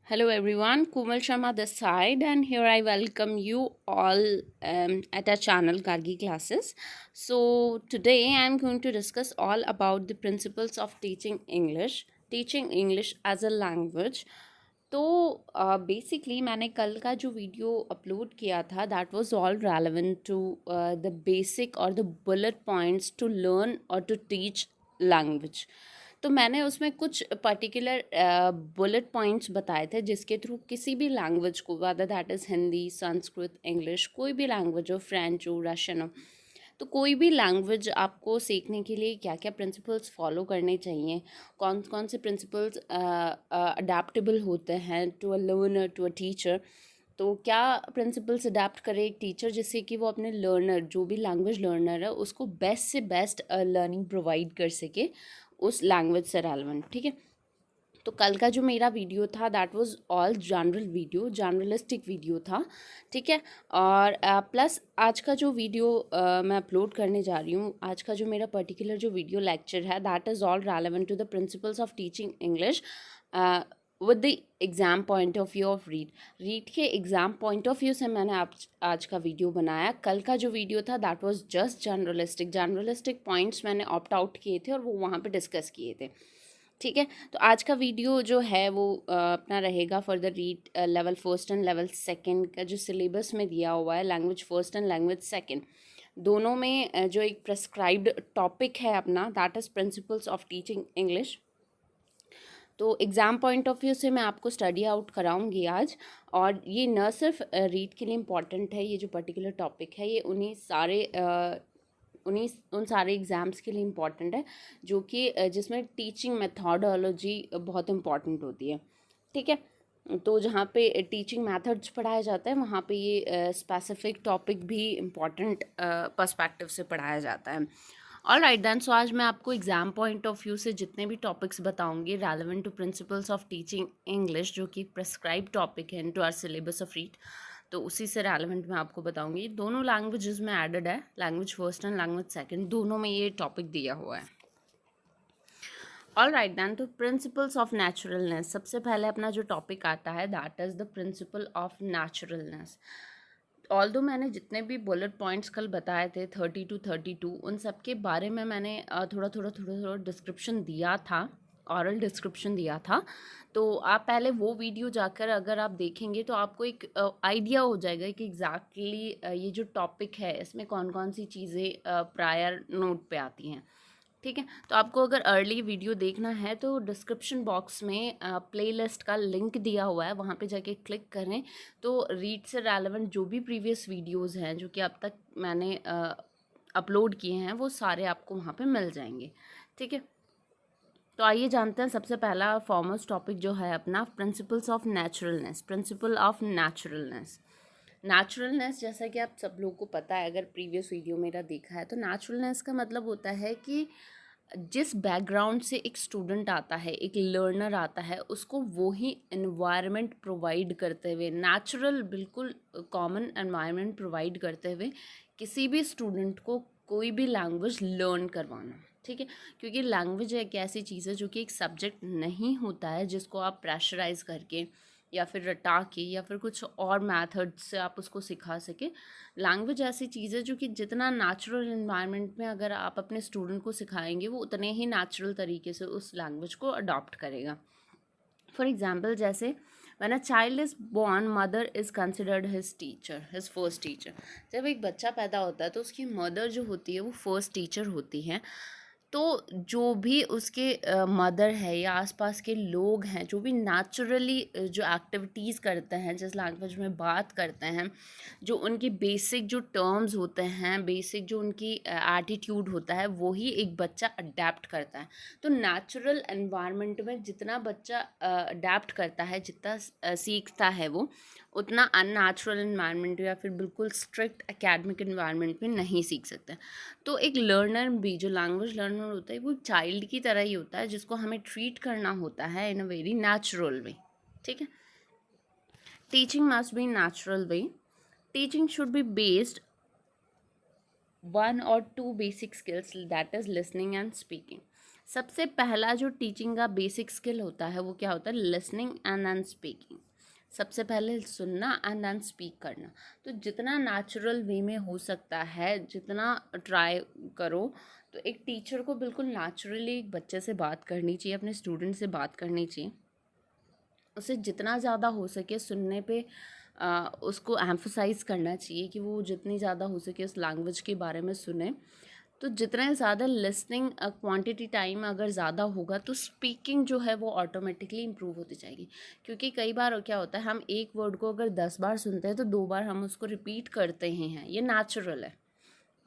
Hello everyone, Kumal Sharma this side, and here I welcome you all at our channel Gargi Classes. So today I am going to discuss all about the principles of teaching English as a language. तो basically मैंने कल का जो video upload किया था that was all relevant to the basic और the bullet points to learn और to teach language. तो मैंने उसमें कुछ पर्टिकुलर बुलेट पॉइंट्स बताए थे जिसके थ्रू किसी भी लैंग्वेज को, whether that is Hindi, Sanskrit, English, कोई भी लैंग्वेज हो, फ्रेंच हो, रशियन हो, तो कोई भी लैंग्वेज आपको सीखने के लिए क्या क्या प्रिंसिपल्स फॉलो करने चाहिए, कौन कौन से प्रिंसिपल्स अडेप्टेबल होते हैं to a learner, to a teacher. तो क्या प्रिंसिपल्स अडेप्ट करे एक टीचर जिससे कि वो अपने लर्नर, जो भी लैंग्वेज लर्नर है, उसको बेस्ट से बेस्ट लर्निंग प्रोवाइड कर सके उस लैंग्वेज से रेलेवेंट। ठीक है, तो कल का जो मेरा वीडियो था that was all general video, generalistic video था। ठीक है, और प्लस आज का जो वीडियो मैं अपलोड करने जा रही हूँ, आज का जो मेरा पर्टिकुलर जो वीडियो लेक्चर है that is all relevant to the principles of teaching English with the exam point of view of REET के एग्ज़ाम पॉइंट ऑफ व्यू से मैंने आज का वीडियो बनाया। कल का जो वीडियो था दैट वाज जस्ट जनरलिस्टिक पॉइंट्स मैंने ऑप्ट आउट किए थे और वो वहाँ पे डिस्कस किए थे। ठीक है, तो आज का वीडियो जो है वो अपना रहेगा for the read level first and level second का जो सिलेबस में दिया हुआ है, language first and language second दोनों में जो एक प्रेस्क्राइब्ड टॉपिक है अपना that is principles of teaching English. तो एग्ज़ाम पॉइंट ऑफ व्यू से मैं आपको स्टडी आउट कराऊंगी आज, और ये न सिर्फ रीड के लिए इम्पॉर्टेंट है, ये जो पर्टिकुलर टॉपिक है ये उन सारे एग्ज़ाम्स के लिए इम्पॉर्टेंट है जो कि जिसमें टीचिंग मेथोडोलॉजी बहुत इम्पॉर्टेंट होती है। ठीक है, तो जहाँ पे टीचिंग मेथड्स पढ़ाए जाते हैं वहाँ पे ये स्पेसिफिक टॉपिक भी इम्पॉर्टेंट पर्सपेक्टिव से पढ़ाया जाता है। ऑल राइट दैन, सो आज मैं आपको एग्ज़ाम पॉइंट ऑफ व्यू से जितने भी टॉपिक्स बताऊंगी relevant to principles of teaching English, जो कि प्रेस्क्राइब टॉपिक है into our syllabus of REET, तो उसी से रेलेवेंट मैं आपको बताऊंगी। दोनों लैंग्वेजेस में एडेड है, language first and language second, दोनों में ये टॉपिक दिया हुआ है। ऑल राइट दैन, तो प्रिंसिपल्स ऑफ नेचुरलनेस, सबसे पहले अपना जो टॉपिक आता है that is the principle of naturalness. Although मैंने जितने भी बुलेट पॉइंट्स कल बताए थे 30 to 32, उन सब के बारे में मैंने थोड़ा डिस्क्रिप्शन दिया था, ऑरल डिस्क्रिप्शन दिया था। तो आप पहले वो वीडियो जाकर अगर आप देखेंगे तो आपको एक आइडिया हो जाएगा कि एग्जैक्टली ये जो टॉपिक है इसमें कौन कौन सी चीज़ें प्रायर नोट पे आती हैं। ठीक है, तो आपको अगर अर्ली वीडियो देखना है तो डिस्क्रिप्शन बॉक्स में प्लेलिस्ट का लिंक दिया हुआ है, वहाँ पे जाके क्लिक करें तो रीड से रेलेवेंट जो भी प्रीवियस वीडियोस हैं जो कि अब तक मैंने अपलोड किए हैं वो सारे आपको वहाँ पे मिल जाएंगे। ठीक है, तो आइए जानते हैं सबसे पहला फॉर्मस टॉपिक जो है अपना principles of naturalness. Principle of naturalness जैसा कि आप सब लोगों को पता है, अगर प्रीवियस वीडियो मेरा देखा है, तो नेचुरलनेस का मतलब होता है कि जिस बैकग्राउंड से एक स्टूडेंट आता है, एक लर्नर आता है, उसको वो ही इन्वायरमेंट प्रोवाइड करते हुए, नेचुरल बिल्कुल कॉमन एनवायरनमेंट प्रोवाइड करते हुए किसी भी स्टूडेंट को कोई भी लैंग्वेज लर्न करवाना। ठीक है, क्योंकि लैंग्वेज एक ऐसी चीज़ है जो कि एक सब्जेक्ट नहीं होता है जिसको आप प्रेशराइज करके या फिर रटा के या फिर कुछ और मेथड से आप उसको सिखा सके। लैंग्वेज ऐसी चीज़ है जो कि जितना नेचुरल इन्वायरमेंट में अगर आप अपने स्टूडेंट को सिखाएंगे वो उतने ही नेचुरल तरीके से उस लैंग्वेज को अडॉप्ट करेगा। फॉर एग्जाम्पल, जैसे when a child is born mother is considered his teacher, his first teacher. जब एक बच्चा पैदा होता है तो उसकी मदर जो होती है वो फर्स्ट टीचर होती है। तो जो भी उसके मदर है या आसपास के लोग हैं जो भी नेचुरली जो एक्टिविटीज़ करते हैं, जिस लैंग्वेज में बात करते हैं, जो उनकी बेसिक जो टर्म्स होते हैं, बेसिक जो उनकी एटीट्यूड होता है, वो ही एक बच्चा अडेप्ट करता है। तो नेचुरल एनवायरनमेंट में जितना बच्चा अडेप्ट करता है, जितना सीखता है, वो उतना अननेचुरल इन्वायरमेंट या फिर बिल्कुल स्ट्रिक्ट एकेडमिक इन्वायरमेंट में नहीं सीख सकते। तो एक लर्नर भी, जो लैंग्वेज लर्नर होता है, वो चाइल्ड की तरह ही होता है जिसको हमें ट्रीट करना होता है इन अ वेरी नेचुरल वे। ठीक है, teaching must be natural way. Teaching should be based one or two basic skills, that is listening and speaking. सबसे पहला जो टीचिंग का बेसिक स्किल होता है वो क्या होता है, लिसनिंग एंड देन स्पीकिंग। सबसे पहले सुनना एंड देन स्पीक करना। तो जितना नेचुरल वे में हो सकता है, जितना ट्राई करो। तो एक टीचर को बिल्कुल नेचुरली एक बच्चे से बात करनी चाहिए, अपने स्टूडेंट से बात करनी चाहिए। उसे जितना ज़्यादा हो सके सुनने पे उसको एम्फसाइज करना चाहिए कि वो जितनी ज़्यादा हो सके उस लैंग्वेज के बारे में सुने। तो जितना ज़्यादा लिसनिंग क्वांटिटी टाइम अगर ज़्यादा होगा तो स्पीकिंग जो है वो ऑटोमेटिकली इम्प्रूव होती जाएगी। क्योंकि कई बार क्या होता है, हम एक वर्ड को अगर 10 बार सुनते हैं तो 2 बार हम उसको रिपीट करते ही हैं, ये नेचुरल है।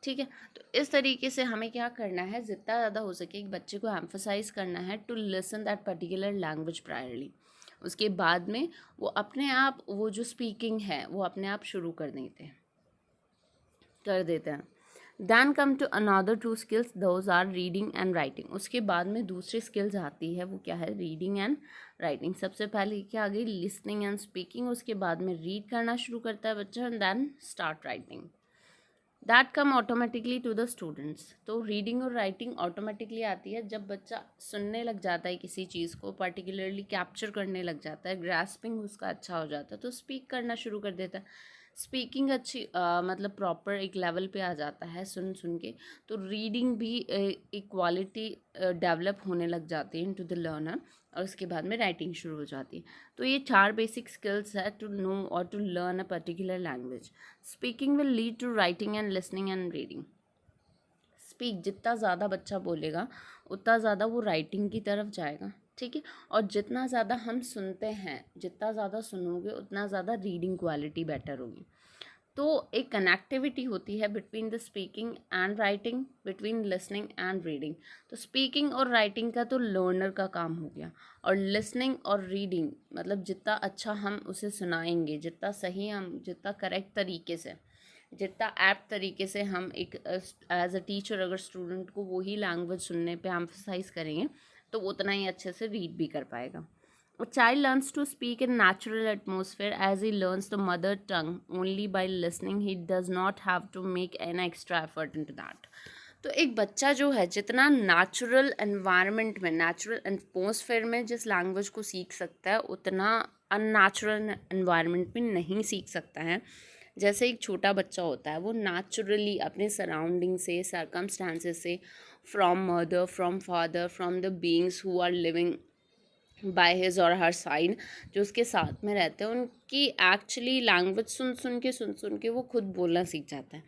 ठीक है, तो इस तरीके से हमें क्या करना है, जितना ज़्यादा हो सके एक बच्चे को एम्फसाइज करना है to listen that particular language priorly. उसके बाद में वो अपने आप वो जो स्पीकिंग है वो अपने आप शुरू कर देते हैं। Then come to another two skills, those are reading and writing. उसके बाद में दूसरी स्किल्स आती है, वो क्या है, रीडिंग एंड राइटिंग। सबसे पहले क्या आ गई, लिसनिंग एंड स्पीकिंग। उसके बाद में रीड करना शुरू करता है बच्चा and then start writing. That come automatically to the students. तो रीडिंग और राइटिंग ऑटोमेटिकली आती है जब बच्चा सुनने लग जाता है, किसी चीज़ को पर्टिकुलरली कैप्चर करने लग जाता है, ग्रास्पिंग उसका अच्छा हो जाता है, तो स्पीक करना शुरू कर देता है। स्पीकिंग अच्छी मतलब प्रॉपर एक लेवल पे आ जाता है सुन सुन के। तो रीडिंग भी एक क्वालिटी डेवलप होने लग जाती है इनटू द लर्नर, और उसके बाद में राइटिंग शुरू हो जाती है। तो ये 4 बेसिक स्किल्स है टू नो और to learn a particular language. Speaking will lead to writing and listening and reading. Speak जितना ज़्यादा बच्चा बोलेगा उतना ज़्यादा वो राइटिंग की तरफ जाएगा। ठीक है, और जितना ज़्यादा हम सुनते हैं, जितना ज़्यादा सुनोगे उतना ज़्यादा रीडिंग क्वालिटी बेटर होगी। तो एक कनेक्टिविटी होती है between the speaking and writing, between listening and reading. तो स्पीकिंग और राइटिंग का तो लर्नर का काम हो गया, और लिसनिंग और रीडिंग मतलब जितना अच्छा हम उसे सुनाएंगे, जितना सही हम, जितना करेक्ट तरीके से, जितना ऐप्ट तरीके से हम एक एज अ टीचर अगर स्टूडेंट को वही लैंग्वेज सुनने पे एम्फसाइज करेंगे तो वो उतना ही अच्छे से रीड भी कर पाएगा। A child learns to speak in natural atmosphere as he learns the mother tongue only by listening. He does not have to make an extra effort into that. तो एक बच्चा जो है जितना नेचुरल एनवायरनमेंट में, नेचुरल एटमोसफेयर में जिस language को सीख सकता है उतना अननेचुरल एनवायरनमेंट में नहीं सीख सकता है। जैसे एक छोटा बच्चा होता है वो नेचुरली अपने सराउंडिंग से, सर्कमस्टांसेस से, from mother, from father, from the beings who are living by his और हर साइड, जो उसके साथ में रहते हैं, उनकी एक्चुअली लैंग्वेज सुन सुन के वो खुद बोलना सीख जाता है।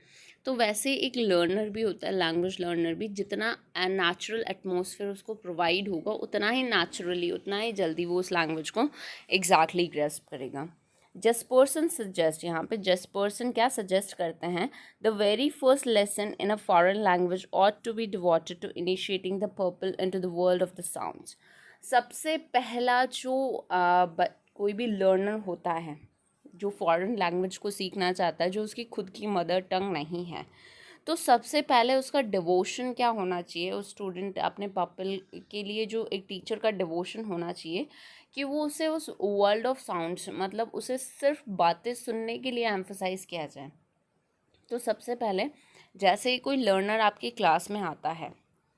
तो वैसे एक लर्नर भी होता है, लैंग्वेज लर्नर भी, जितना नेचुरल एटमोसफेयर उसको प्रोवाइड होगा उतना ही नेचुरली, उतना ही जल्दी वो उस लैंग्वेज को एग्जैक्टली ग्रेस्प करेगा। जस्ट पर्सन सजेस्ट, यहाँ पे जस्ट पर्सन क्या सजेस्ट करते हैं, the very first lesson in a foreign language ought to be devoted to initiating the pupil into the world of the sounds. सबसे पहला जो कोई भी लर्नर होता है जो फॉरेन लैंग्वेज को सीखना चाहता है, जो उसकी खुद की मदर टंग नहीं है, तो सबसे पहले उसका डिवोशन क्या होना चाहिए, उस स्टूडेंट अपने पपल के लिए जो एक टीचर का डिवोशन होना चाहिए कि वो उसे उस वर्ल्ड ऑफ साउंड्स, मतलब उसे सिर्फ बातें सुनने के लिए एम्फसाइज किया जाए। तो सबसे पहले जैसे ही कोई लर्नर आपकी क्लास में आता है,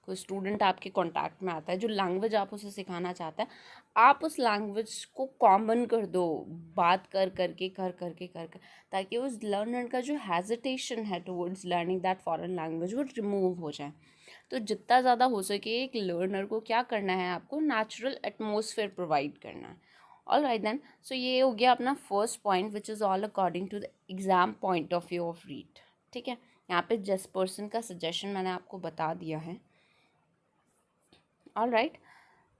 कोई स्टूडेंट आपके कांटेक्ट में आता है, जो लैंग्वेज आप उसे सिखाना चाहता है, आप उस लैंग्वेज को कॉमन कर दो, बात कर, ताकि उस लर्नर का जो हेजिटेशन है towards learning that foreign language वो रिमूव हो जाए। तो जितना ज़्यादा हो सके एक लर्नर को क्या करना है, आपको नेचुरल एटमोसफेयर प्रोवाइड करना है। ऑल राइट देन, सो ये हो गया अपना first point which is all according to the exam point of view of REET. ठीक है, यहाँ पे जस्ट पर्सन का सजेशन मैंने आपको बता दिया है। ऑल राइट,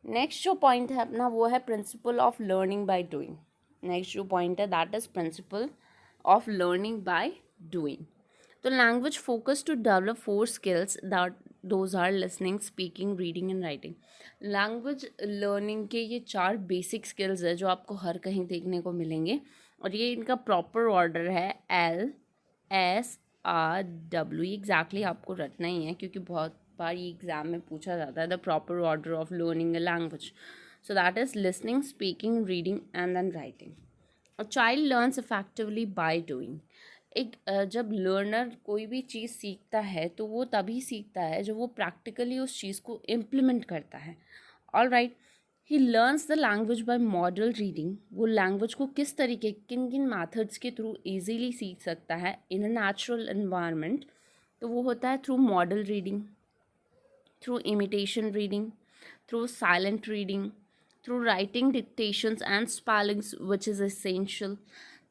नेक्स्ट जो पॉइंट है अपना वो है principle of learning by doing. Next जो पॉइंट है that is principle of learning by doing. तो language focus to develop 4 skills that those are listening, speaking, reading and writing. Language learning के ये 4 बेसिक स्किल्स है जो आपको हर कहीं देखने को मिलेंगे, और ये इनका प्रॉपर ऑर्डर है LSRW। एग्जैक्टली आपको रटना ही है क्योंकि बहुत बार ये एग्जाम में पूछा जाता है, the proper order of learning a language. So that is listening, speaking, reading and then writing. A child learns effectively by doing. जब लर्नर कोई भी चीज़ सीखता है तो वो तभी सीखता है जब वो प्रैक्टिकली उस चीज़ को इम्प्लीमेंट करता है। All right, he learns the language by model reading. वो लैंग्वेज को किस तरीके, किन किन मैथड्स के थ्रू ईजीली सीख सकता है इन अ नेचुरल एनवायरनमेंट, तो वो होता है through model reading, through imitation reading, through silent reading, through writing dictations and spellings which is essential।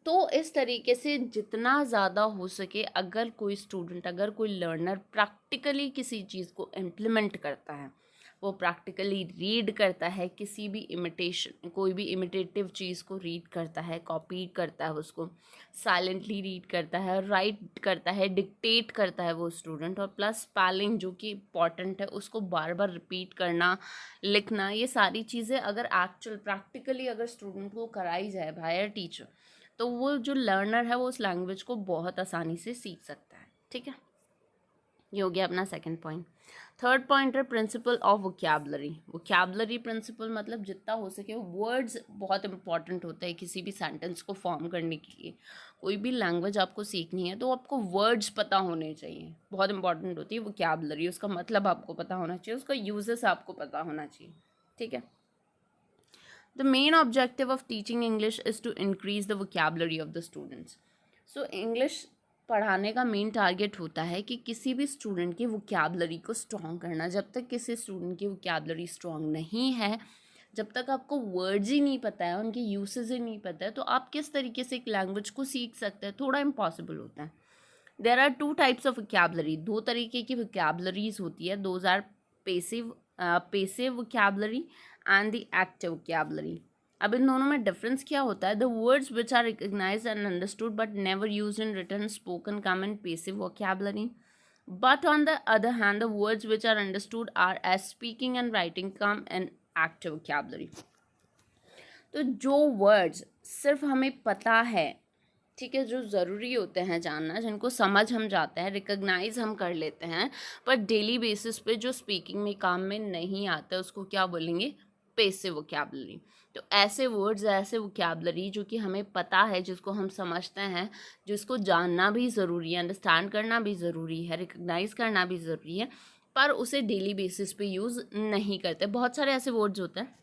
तो इस तरीके से जितना ज़्यादा हो सके, अगर कोई स्टूडेंट, अगर कोई लर्नर प्रैक्टिकली किसी चीज़ को इम्प्लीमेंट करता है, वो प्रैक्टिकली रीड करता है, किसी भी इमिटेशन, कोई भी इमिटेटिव चीज़ को रीड करता है, कॉपी करता है, उसको साइलेंटली रीड करता है, राइट करता है, डिक्टेट करता है वो स्टूडेंट, और प्लस स्पेलिंग जो कि इम्पॉर्टेंट है उसको बार बार रिपीट करना, लिखना, ये सारी चीज़ें अगर एक्चुअल प्रैक्टिकली अगर स्टूडेंट को कराई जाए बाय अ टीचर, तो वो जो लर्नर है वो उस लैंग्वेज को बहुत आसानी से सीख सकता है। ठीक है, ये हो गया अपना सेकंड पॉइंट। थर्ड पॉइंट है principle of vocabulary. Vocabulary principle मतलब जितना हो सके वर्ड्स बहुत इंपॉर्टेंट होते हैं किसी भी सेंटेंस को फॉर्म करने के लिए। कोई भी लैंग्वेज आपको सीखनी है तो आपको वर्ड्स पता होने चाहिए, बहुत इंपॉर्टेंट होती है वोकैबुलरी। उसका मतलब आपको पता होना चाहिए, उसका यूजेस आपको पता होना चाहिए। ठीक है, the main objective of teaching English is to increase the vocabulary of the students. So English पढ़ाने का मेन टारगेट होता है कि किसी भी स्टूडेंट की वोकैबुलरी को स्ट्रॉन्ग करना। जब तक किसी स्टूडेंट की वोकैबुलरी स्ट्रॉन्ग नहीं है, जब तक आपको वर्ड्स ही नहीं पता है, उनके यूसेज ही नहीं पता है, तो आप किस तरीके से एक लैंग्वेज को सीख सकते हैं, थोड़ा इम्पॉसिबल होता है। There are two types of vocabulary, दो तरीके की वोकैबुलरीज होती है। Those are passive vocabulary and the active vocabulary. अब इन दोनों में डिफरेंस क्या होता है? The words which are recognised and understood but never used in written spoken come in passive vocabulary, but on the other hand the words which are understood are as speaking and writing come in active vocabulary। तो जो words सिर्फ हमें पता है, ठीक है, जो ज़रूरी होते हैं जानना, जिनको समझ हम जाते हैं, रिकग्नाइज हम कर लेते हैं, पर डेली बेसिस पे जो स्पीकिंग में काम में नहीं आता उसको क्या बोलेंगे? Passive vocabulary. तो ऐसे वर्ड्स, ऐसे वोकैबुलरी जो कि हमें पता है, जिसको हम समझते हैं, जिसको जानना भी ज़रूरी है, अंडरस्टैंड करना भी ज़रूरी है, रिकग्नाइज करना भी ज़रूरी है, पर उसे डेली बेसिस पे यूज़ नहीं करते। बहुत सारे ऐसे वर्ड्स होते हैं।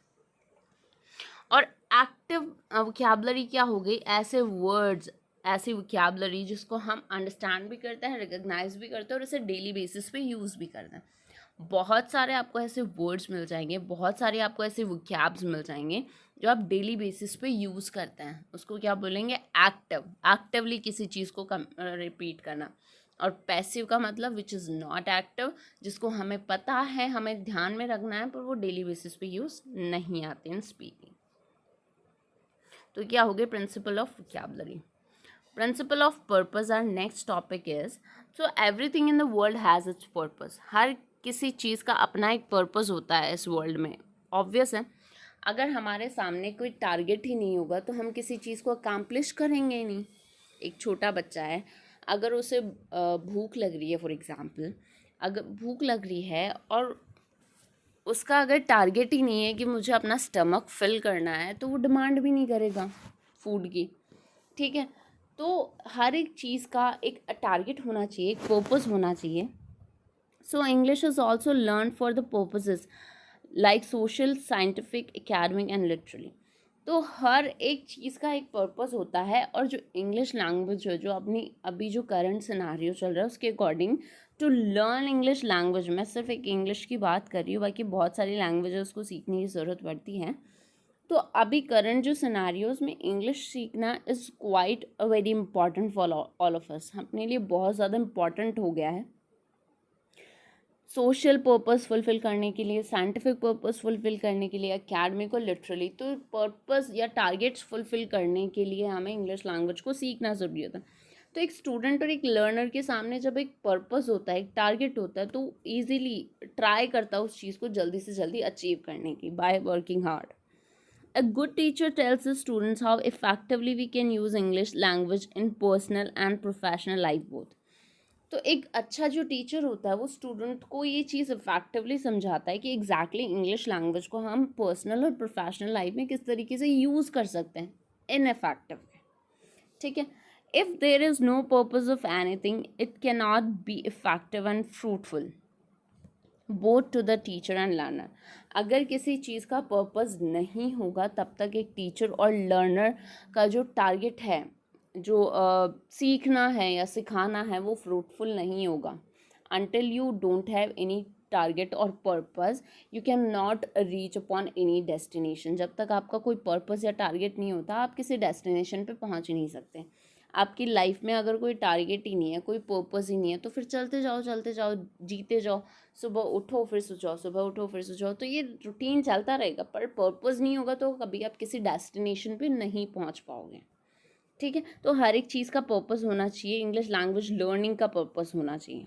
और एक्टिव वोकैबुलरी क्या हो गई? ऐसे वर्ड्स, ऐसी वोकैबुलरी जिसको हम अंडरस्टैंड भी करते हैं, रिकग्नाइज भी करते हैं और इसे डेली बेसिस पे यूज़ भी करते हैं। बहुत सारे आपको ऐसे वर्ड्स मिल जाएंगे, बहुत सारे आपको ऐसे वोकैब्स मिल जाएंगे जो आप डेली बेसिस पे यूज़ करते हैं। उसको क्या बोलेंगे? एक्टिव, एक्टिवली किसी चीज़ को रिपीट करना। और पैसिव का मतलब विच इज़ नॉट एक्टिव, जिसको हमें पता है, हमें ध्यान में रखना है, पर वो डेली बेसिस पे यूज़ नहीं आते इन स्पीकिंग। तो क्या हो गया? Principle of vocabulary. Principle of purpose, our next topic is, so everything in the world has its purpose. हर किसी चीज़ का अपना एक पर्पस होता है इस वर्ल्ड में। ऑब्वियस है, अगर हमारे सामने कोई टारगेट ही नहीं होगा तो हम किसी चीज़ को अकम्प्लिश करेंगे ही नहीं। एक छोटा बच्चा है, अगर उसे भूख लग रही है, फॉर एग्जाम्पल, अगर भूख लग रही है और उसका अगर टारगेट ही नहीं है कि मुझे अपना स्टमक फिल करना है, तो वो डिमांड भी नहीं करेगा फूड की। ठीक है, तो हर एक चीज़ का एक टारगेट होना चाहिए, एक पर्पस होना चाहिए। So English is also learn for the purposes like social, scientific, academic and literary. तो हर एक चीज़ का एक पर्पस होता है, और जो इंग्लिश लैंग्वेज है, जो अपनी अभी जो करंट सिनारियो चल रहा है उसके according to learn English language, मैं सिर्फ एक इंग्लिश की बात कर रही हूँ, बाकी बहुत सारी लैंग्वेजेस को सीखने की ज़रूरत पड़ती है। तो अभी करंट जो सिनारियोज में इंग्लिश सीखना is quite a very important for all of us, अपने लिए बहुत ज़्यादा इंपॉर्टेंट हो गया है। सोशल पर्पस फुलफ़िल करने के लिए, साइंटिफिक पर्पस फुलफ़िल करने के लिए, एकेडमिक और लिटरली, तो पर्पस या टारगेट्स फुलफ़िल करने के लिए हमें इंग्लिश लैंग्वेज को सीखना ज़रूरी होता है। तो एक स्टूडेंट और एक लर्नर के सामने जब एक पर्पस होता है, एक टारगेट होता है, तो ईजिली ट्राई करता है उस चीज़ को जल्दी से जल्दी अचीव करने की by working hard. A good teacher tells his students how effectively we can use English language in personal and professional life both। तो एक अच्छा जो टीचर होता है वो स्टूडेंट को ये चीज़ इफेक्टिवली समझाता है कि एग्जैक्टली इंग्लिश लैंग्वेज को हम पर्सनल और प्रोफेशनल लाइफ में किस तरीके से यूज़ कर सकते हैं इन इफेक्टिव। ठीक है, If there is no purpose of anything, it cannot be effective and fruitful both to the teacher and learner. अगर किसी चीज़ का पर्पस नहीं होगा तब तक एक टीचर और लर्नर का जो टारगेट है, जो सीखना है या सिखाना है, वो फ्रूटफुल नहीं होगा. Until you don't have any target or purpose, you cannot reach upon any destination. जब तक आपका कोई पर्पस या टारगेट नहीं होता, आप किसी डेस्टिनेशन पे पहुंच ही नहीं सकते. आपकी लाइफ में अगर कोई टारगेट ही नहीं है, कोई पर्पस ही नहीं है, तो फिर चलते जाओ, जीते जाओ, सुबह उठो फिर सो जाओ, सुबह उठो फिर सो जाओ, तो ये रूटीन चलता रहेगा. पर पर्पस नहीं होगा तो कभी आप किसी डेस्टिनेशन पे नहीं पहुंच पाओगे. ठीक है, तो हर एक चीज़ का पर्पस होना चाहिए. इंग्लिश लैंग्वेज लर्निंग का पर्पस होना चाहिए.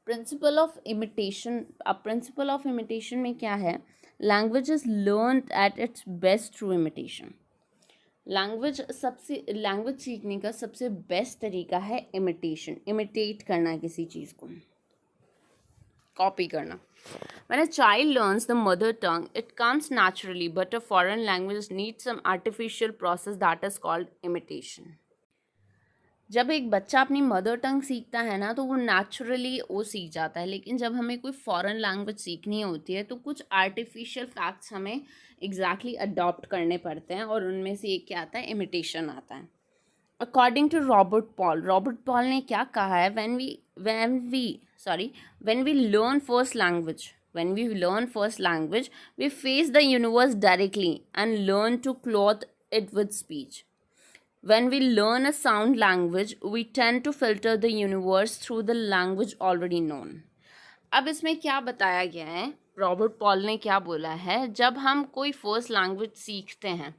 Principle of imitation. अब प्रिंसिपल ऑफ इमिटेशन में क्या है? Language is learn at its best through imitation. Language सीखने का सबसे बेस्ट तरीका है इमिटेशन. इमिटेट करना, किसी चीज़ को कॉपी करना. When a child learns the mother tongue, it comes naturally, but a foreign language needs some artificial process that is called imitation. जब एक बच्चा अपनी मदर टंग सीखता है ना, तो वो नेचुरली वो सीख जाता है. लेकिन जब हमें कोई फॉरेन लैंग्वेज सीखनी होती है तो कुछ आर्टिफिशियल फैक्ट्स हमें एग्जैक्टली अडॉप्ट करने पड़ते हैं, और उनमें से एक क्या आता है? इमिटेशन आता है. अकॉर्डिंग टू रॉबर्ट पॉल ने क्या कहा है? when we learn first language, we face the universe directly and learn to clothe it with speech. When we learn a sound language, we tend to filter the universe through the language already known. अब इसमें क्या बताया गया है? Robert Paul ने क्या बोला है? जब हम कोई फर्स्ट लैंग्वेज सीखते हैं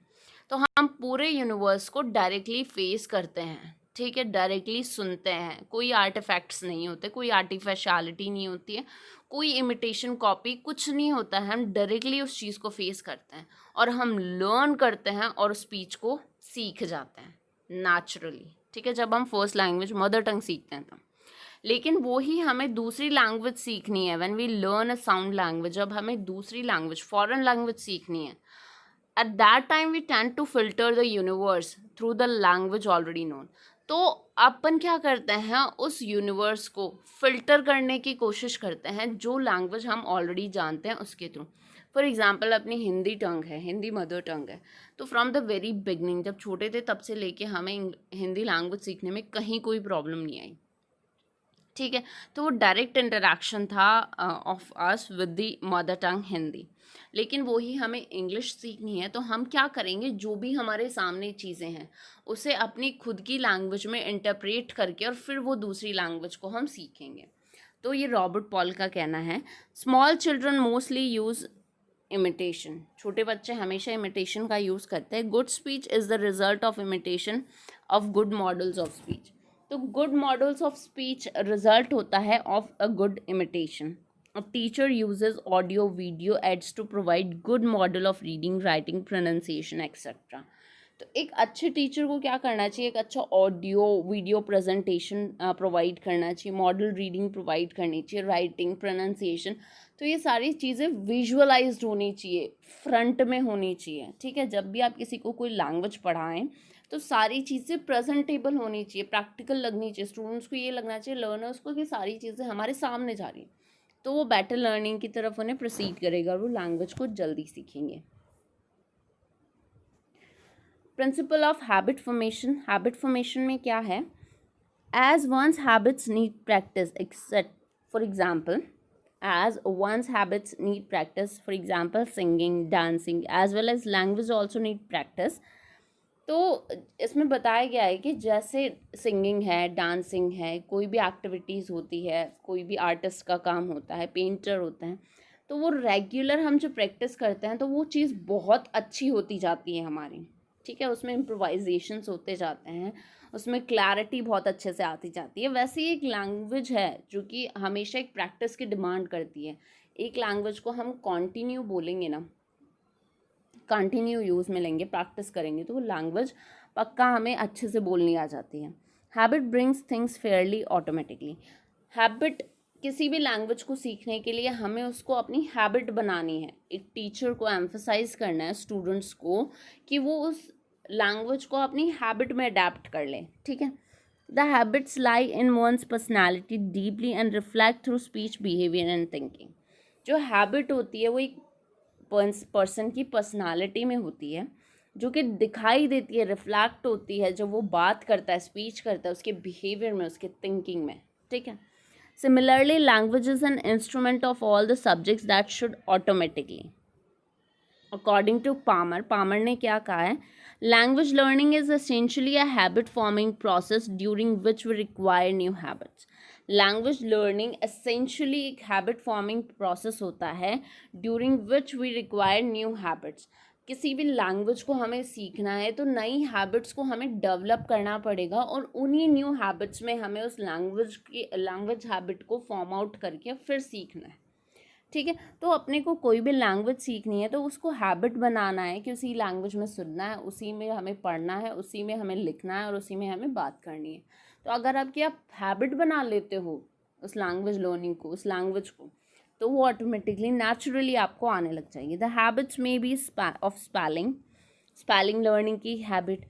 तो हम पूरे यूनिवर्स को डायरेक्टली फेस करते हैं. ठीक है, डायरेक्टली सुनते हैं. कोई आर्टिफैक्ट्स नहीं होते, कोई आर्टिफिशियलिटी नहीं होती है, कोई इमिटेशन कॉपी कुछ नहीं होता है. हम डायरेक्टली उस चीज़ को फेस करते हैं और हम लर्न करते हैं और स्पीच को सीख जाते हैं नेचुरली. ठीक है, जब हम फर्स्ट लैंग्वेज मदर टंग सीखते हैं तो. लेकिन वो ही हमें दूसरी लैंग्वेज सीखनी है. When we learn a sound language, जब हमें दूसरी लैंग्वेज फॉरेन लैंग्वेज सीखनी है, at that time we tend to filter the universe through the language already known. तो अपन क्या करते हैं? उस यूनिवर्स को फिल्टर करने की कोशिश करते हैं जो लैंग्वेज हम ऑलरेडी जानते हैं उसके थ्रू. फॉर एग्जाम्पल, अपनी हिंदी मदर टंग है, तो फ्रॉम द वेरी बिगनिंग, जब छोटे थे तब से लेके हमें हिंदी लैंग्वेज सीखने में कहीं कोई प्रॉब्लम नहीं आई. ठीक है, तो वो डायरेक्ट इंटरेक्शन था of us with the mother tongue Hindi. लेकिन वही हमें इंग्लिश सीखनी है तो हम क्या करेंगे? जो भी हमारे सामने चीज़ें हैं उसे अपनी खुद की लैंग्वेज में इंटरप्रेट करके और फिर वो दूसरी लैंग्वेज को हम सीखेंगे. तो ये रॉबर्ट पॉल का कहना है. Small children mostly use imitation. छोटे बच्चे हमेशा इमिटेशन का यूज़ करते हैं. Good speech is the result of imitation of good models of speech. तो good models of speech result होता है of a good imitation. A teacher uses audio video ads to provide good model of reading, writing, pronunciation, etc. तो एक अच्छे teacher को क्या करना चाहिए? एक अच्छा ऑडियो वीडियो प्रेजेंटेशन प्रोवाइड करना चाहिए, मॉडल रीडिंग प्रोवाइड करनी चाहिए, राइटिंग, प्रोनाउंसिएशन. तो ये सारी चीज़ें विजुअलाइज्ड होनी चाहिए, फ्रंट में होनी चाहिए. ठीक है, जब भी आप किसी को कोई लैंग्वेज पढ़ाएं तो सारी चीज़ें प्रेजेंटेबल होनी चाहिए, प्रैक्टिकल लगनी चाहिए. स्टूडेंट्स को ये लगना चाहिए, लर्नर्स को, कि सारी चीज़ें हमारे सामने जा रही हैं, तो वो बेटर लर्निंग की तरफ उन्हें प्रोसीड करेगा और वो लैंग्वेज को जल्दी सीखेंगे. प्रिंसिपल ऑफ हैबिट फॉर्मेशन में क्या है? As one's habits need practice except for example singing, dancing as well as language also need practice. तो इसमें बताया गया है कि जैसे सिंगिंग है, डांसिंग है, कोई भी एक्टिविटीज़ होती है, कोई भी आर्टिस्ट का काम होता है, पेंटर होते हैं, तो वो रेगुलर हम जो प्रैक्टिस करते हैं तो वो चीज़ बहुत अच्छी होती जाती है हमारी. ठीक है, उसमें इम्प्रोवाइजेशंस होते जाते हैं, उसमें क्लैरिटी बहुत अच्छे से आती जाती है. वैसे ही एक लैंग्वेज है जो कि हमेशा एक प्रैक्टिस की डिमांड करती है. एक लैंग्वेज को हम कॉन्टिन्यू बोलेंगे ना, कंटिन्यू यूज़ में लेंगे, प्रैक्टिस करेंगे, तो वो लैंग्वेज पक्का हमें अच्छे से बोलनी आ जाती है. Habit brings things Fairlie automatically. Habit, किसी भी लैंग्वेज को सीखने के लिए हमें उसको अपनी हैबिट बनानी है. एक टीचर को एम्फसाइज करना है स्टूडेंट्स को कि वो उस लैंग्वेज को अपनी हैबिट में अडेप्ट कर लें, ठीक है। The habits lie in one's personality deeply and reflect through speech, behaviour and thinking. जो हैबिट होती है वो एक पर्सन की पर्सनालिटी में होती है, जो कि दिखाई देती है, रिफ्लेक्ट होती है जब वो बात करता है, स्पीच करता है, उसके बिहेवियर में, उसके थिंकिंग में, ठीक है। Similarly language is an instrument of all the subjects that should automatically, according to Palmer ने क्या कहा है, language learning is essentially a habit forming process during which we require new habits. Language learning essentially एक habit forming process होता है during which we require new habits. किसी भी language को हमें सीखना है तो नई हैबिट्स को हमें डेवलप करना पड़ेगा, और उन्हीं न्यू हैबिट्स में हमें उस लैंग्वेज हैबिट को फॉर्म आउट करके फिर सीखना है, ठीक है। तो अपने को कोई भी लैंग्वेज सीखनी है तो उसको हैबिट बनाना है कि उसी लैंग्वेज में सुनना है, उसी में हमें पढ़ना है, उसी में हमें लिखना है और उसी में हमें बात करनी है। तो अगर आप हैबिट बना लेते हो उस लैंग्वेज लर्निंग को, उस लैंग्वेज को, तो वो ऑटोमेटिकली नेचुरली आपको आने लग जाएगी। द हैबिट्स में बी ऑफ स्पेलिंग लर्निंग की habit,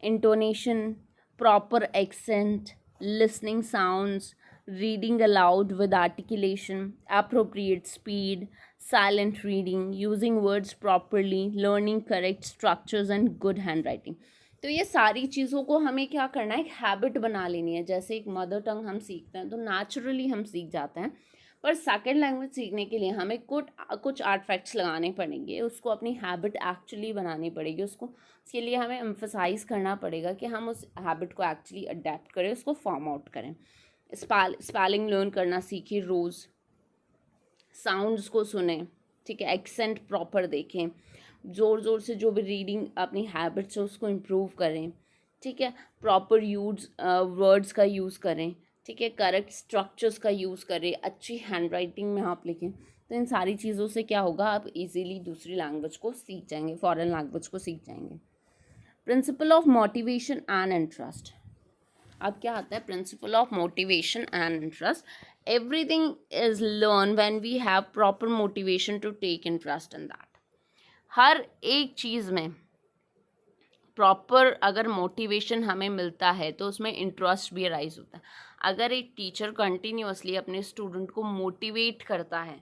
intonation, proper accent, listening sounds, reading aloud with articulation, appropriate speed, silent reading, using words properly, learning correct structures and good handwriting। तो ये सारी चीज़ों को हमें क्या करना है, एक हैबिट बना लेनी है। जैसे एक मदर टंग हम सीखते हैं तो नेचुरली हम सीख जाते हैं, पर सेकेंड लैंग्वेज सीखने के लिए हमें कुछ आर्टिफैक्ट्स लगाने पड़ेंगे, उसको अपनी हैबिट एक्चुअली बनानी पड़ेगी, उसके लिए हमें एम्फसाइज़ करना पड़ेगा कि हम उस हैबिट को एक्चुअली अडेप्ट करें, उसको फॉर्म आउट करें। स्पेलिंग लर्न करना सीखिए, रोज़ साउंड्स को सुने, ठीक है, एक्सेंट प्रॉपर देखें, ज़ोर ज़ोर से जो भी रीडिंग अपनी हैबिट्स है उसको इम्प्रूव करें, ठीक है, प्रॉपर यूज वर्ड्स का यूज़ करें, ठीक है, करेक्ट स्ट्रक्चर्स का यूज़ करें, अच्छी हैंड राइटिंग में आप लिखें। तो इन सारी चीज़ों से क्या होगा, आप इजीली दूसरी लैंग्वेज को सीख जाएंगे, फॉरेन लैंग्वेज को सीख जाएंगे। Principle of motivation and interest. अब क्या आता है, principle of motivation and interest. Everything is learn when we have proper motivation to take interest in that. हर एक चीज़ में प्रॉपर अगर मोटिवेशन हमें मिलता है तो उसमें इंटरेस्ट भी अराइज होता है। अगर एक टीचर कंटिन्यूअसली अपने स्टूडेंट को मोटिवेट करता है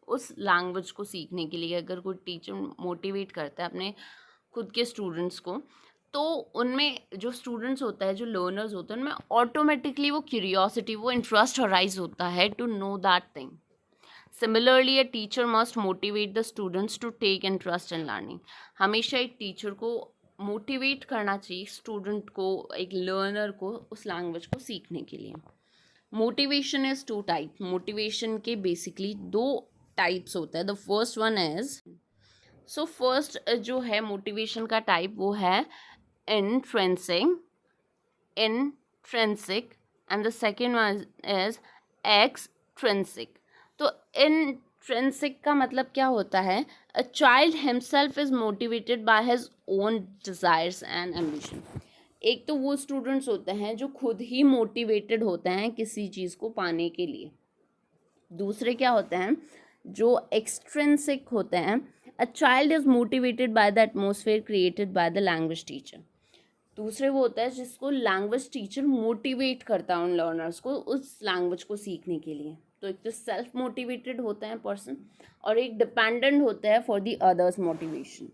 उस लैंग्वेज को सीखने के लिए, अगर कोई टीचर मोटिवेट करता है अपने खुद के स्टूडेंट्स को, तो उनमें जो स्टूडेंट्स होता है, जो लर्नर्स होते हैं, उनमें ऑटोमेटिकली वो क्यूरियोसिटी, वो इंटरेस्ट अराइज होता है to know that thing. Similarly a teacher must motivate the students to take interest in learning. हमेशा एक टीचर को मोटिवेट करना चाहिए स्टूडेंट को, एक लर्नर को, उस लैंग्वेज को सीखने के लिए। Motivation is two type. Motivation के बेसिकली दो टाइप्स होता है। The first one is, so first जो है मोटिवेशन का टाइप वो है intrinsic and the second one is extrinsic। तो intrinsic का मतलब क्या होता है, a child himself is motivated by his own desires and ambition। एक तो वो स्टूडेंट्स होते हैं जो खुद ही मोटिवेटेड होते हैं किसी चीज़ को पाने के लिए। दूसरे क्या होते हैं, जो एक्सट्रिंसिक होते हैं, a child is motivated by the atmosphere created by the language teacher। दूसरे वो होता है जिसको लैंग्वेज टीचर मोटिवेट करता है उन लर्नर्स को उस लैंग्वेज को सीखने के लिए। तो एक तो सेल्फ मोटिवेटेड होता है पर्सन, और एक डिपेंडेंट होता है फॉर द अदर्स मोटिवेशन।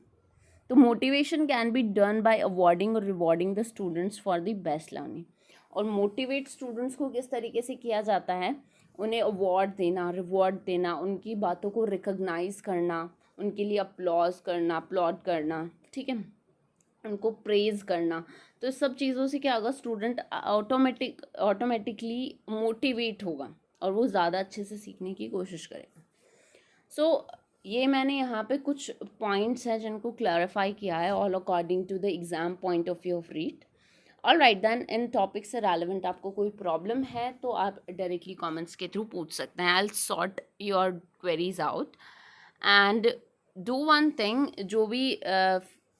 तो motivation can be done by awarding और rewarding the students for the best learning. और मोटिवेट स्टूडेंट्स को किस तरीके से किया जाता है, उन्हें अवार्ड देना, रिवॉर्ड देना, उनकी बातों को रिकग्नाइज करना, उनके लिए अपलॉड करना, ठीक है, उनको प्रेज़ करना। तो इस सब चीज़ों से क्या होगा, स्टूडेंट ऑटोमेटिकली मोटिवेट होगा और वो ज़्यादा अच्छे से सीखने की कोशिश करेगा। सो ये मैंने यहाँ पे कुछ पॉइंट्स हैं जिनको क्लैरिफाई किया है, all according to the exam point of view of REET. All right then, इन टॉपिक से रेलिवेंट आपको कोई प्रॉब्लम है तो आप डायरेक्टली कमेंट्स के थ्रू पूछ सकते हैं। I will sort your queries out and do one thing. जो भी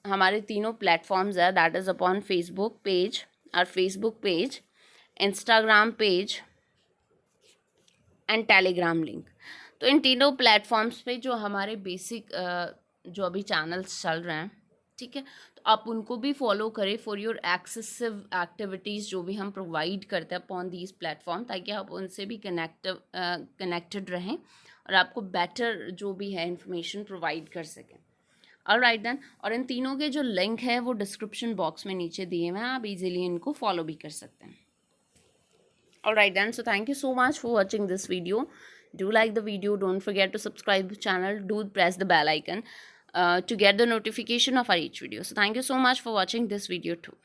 हमारे तीनों प्लेटफॉर्म्स है, that is upon Facebook page, और Facebook page, Instagram page and Telegram link. तो इन तीनों प्लेटफॉर्म्स पे जो हमारे बेसिक जो अभी चैनल्स चल रहे हैं, ठीक है, तो आप उनको भी फॉलो करें फॉर योर एक्सेसिव एक्टिविटीज़ जो भी हम प्रोवाइड करते हैं अपॉन दीज प्लेटफॉर्म, ताकि आप उनसे भी कनेक्टेड रहें और आपको बेटर जो भी है इंफॉर्मेशन प्रोवाइड कर सकें। ऑलराइट देन, और इन तीनों के जो लिंक है वो डिस्क्रिप्शन बॉक्स में नीचे दिए हुए हैं, आप इजीली इनको फॉलो भी कर सकते हैं। Alright then, so thank you so much for watching this video. Do like the video, don't forget to subscribe the channel, do press the bell icon to get the notification of our each video. So thank you so much for watching this video too.